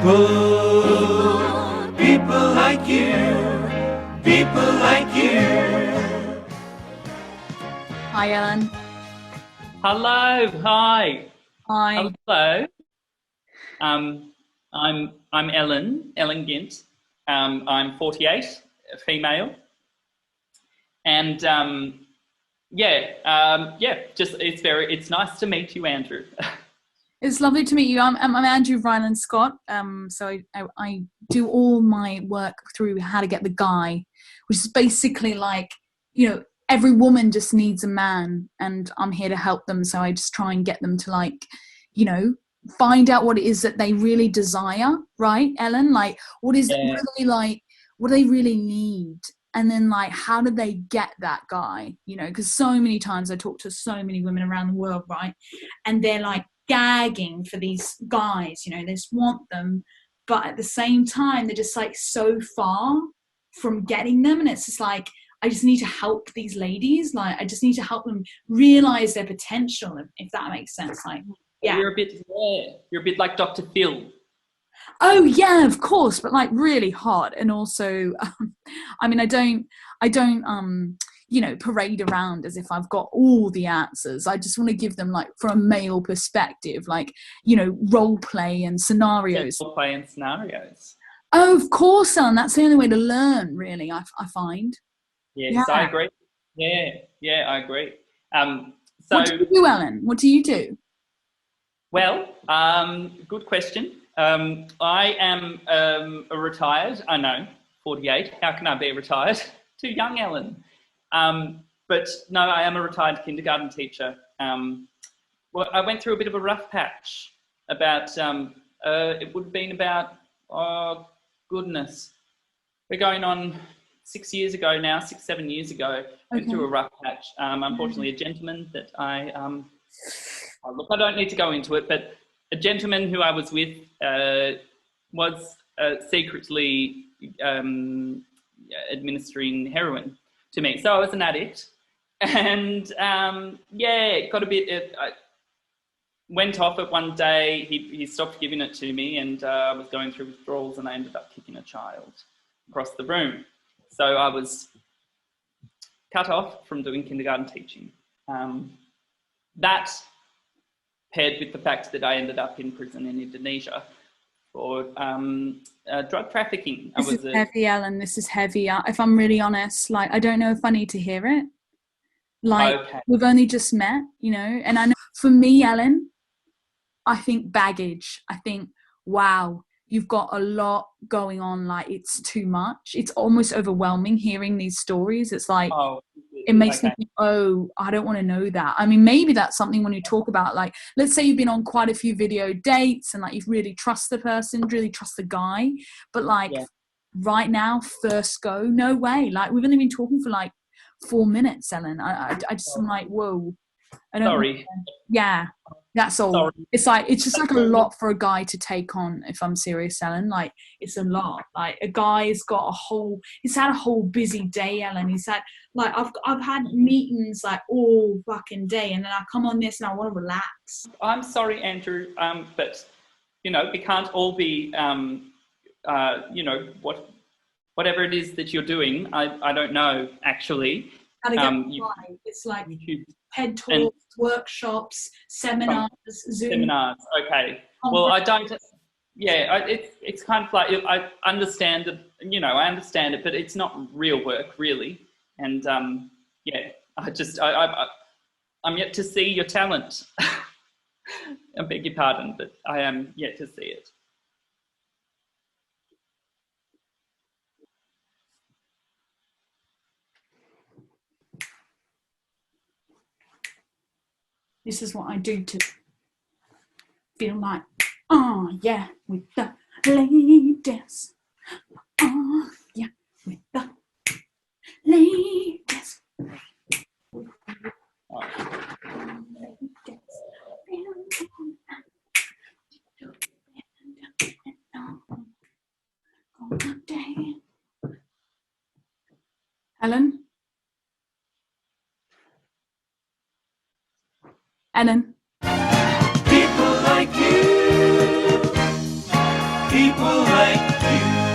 People like you. People like you. Hi, Ellen. Hello. Hi. Hi. Hello. I'm Ellen Gint. I'm 48, a female, and it's nice to meet you, Andrew. It's lovely to meet you. I'm Andrew Ryland-Scott. So I do all my work through How to Get the Guy, which is basically like, every woman just needs a man, and I'm here to help them. So I just try and get them to find out what it is that they really desire, right, Ellen? Like, what is it really like? What do they really need? And then, how do they get that guy? Because so many times I talk to so many women around the world, right? And they're gagging for these guys, they just want them. But at the same time, they're just so far from getting them. And it's just I just need to help these ladies. I just need to help them realize their potential, if that makes sense. Yeah. You're a bit like Dr. Phil. Oh yeah, of course, but really hard. And also, I don't parade around as if I've got all the answers. I just want to give them from a male perspective, role play and scenarios. Role play and scenarios. Oh, of course, Ellen. That's the only way to learn, really. I find. Yes, yeah. I agree. Yeah, I agree. So, what do you do, Ellen? What do you do? Well, good question. I am a retired, 48. How can I be retired? Too young, Ellen. But no, I am a retired kindergarten teacher. Well, I went through a bit of a rough patch about, it would have been about, oh goodness, we're going on 6 years ago now, 7 years ago, went through a rough patch. Unfortunately, a gentleman that look, I don't need to go into it, but a gentleman who I was with was secretly administering heroin to me. So I was an addict, and got a bit. I went off it one day. He stopped giving it to me, and I was going through withdrawals, and I ended up kicking a child across the room. So I was cut off from doing kindergarten teaching. That paired with the fact that I ended up in prison in Indonesia for drug trafficking. This is heavy, Ellen. This is heavy. If I'm really honest, I don't know if I need to hear it. We've only just met, and I know for me, Ellen, I think baggage. I think, wow, you've got a lot going on. It's too much. It's almost overwhelming hearing these stories. It's it makes me think, oh, I don't want to know that. I mean, maybe that's something when you talk about, let's say you've been on quite a few video dates and you really trust the person, really trust the guy. But right now, first go, no way. We've only been talking for 4 minutes, Ellen. I just am whoa. I don't Sorry. Yeah, that's all. Sorry. It's just a lot for a guy to take on, if I'm serious, Ellen. It's a lot. A guy's he's had a whole busy day, Ellen. He's had I've had meetings all fucking day, and then I come on this and I want to relax. I'm sorry, Andrew, but we can't all be whatever it is that you're doing. I don't know, actually. It's head talks, workshops, seminars, Zoom. Seminars, okay. Well, I don't. Yeah, it's kind of I understand it. I understand it, but it's not real work, really. And I'm yet to see your talent. I beg your pardon, but I am yet to see it. This is what I do to feel with the ladies. Oh, yeah, with the ladies. Ellen? Ellen? People like you. People people like you.